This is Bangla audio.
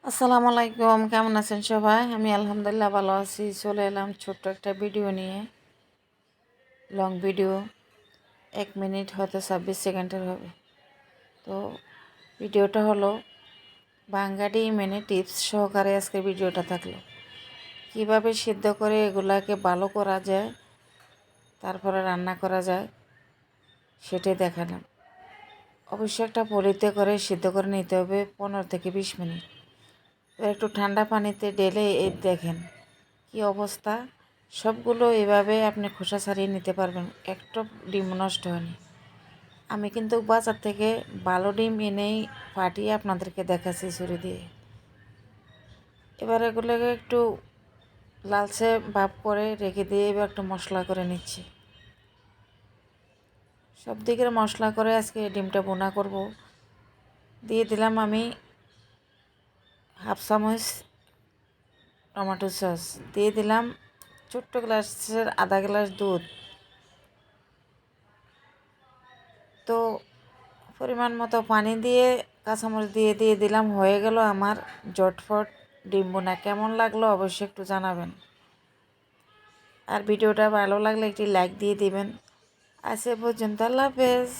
আসসালামু আলাইকুম, কেমন আছেন সবাই? আমি আলহামদুলিল্লাহ ভালো আছি। চলে এলাম ছোট্ট একটা ভিডিও নিয়ে। লং ভিডিও, 1 মিনিট হয়তো 26 সেকেন্ডের হবে। তো ভিডিওটা হলো বাঙালি মেনে টিপস সহকারে আজকে ভিডিওটা থাকলো। কিভাবে সিদ্ধ করে এগুলাকে ভালো করা যায়, তারপরে রান্না করা যায় সেটাই দেখালাম। অবশ্যই একটা পলিতে করে সিদ্ধ করে নিতে হবে 15 থেকে 20 মিনিট। একটু ঠান্ডা পানিতে ঢেলে এই দেখেন কি অবস্থা। সবগুলো এভাবে আপনি খোসা ছাড়িয়ে নিতে পারবেন, একটা ডিম নষ্ট হয়নি। আমি কিন্তু বাজার থেকে ভালো ডিম এনেই ফাটিয়ে আপনাদেরকে দেখাচ্ছি ছুরি দিয়ে। এবার এগুলোকে একটু লালচে ভাব করে রেখে দিয়ে এবার একটু মশলা করে নিচ্ছি। সব দিকের মশলা করে আজকে ডিমটা বোনা করব। দিয়ে দিলাম আমি হাফ চামচ টমেটো সস, দিয়ে দিলাম ছোট্ট গ্লাসের আধা গ্লাস দুধ। তো পরিমাণ মতো পানি দিয়ে কাঁচামরিচ দিয়ে দিলাম। হয়ে গেল আমার জটফট ডিম বোনা। কেমন লাগলো অবশ্যই একটু জানাবেন। আর ভিডিওটা ভালো লাগলে একটি লাইক দিয়ে দিবেন। আজ এ পর্যন্ত, আল্লাহ হাফেজ।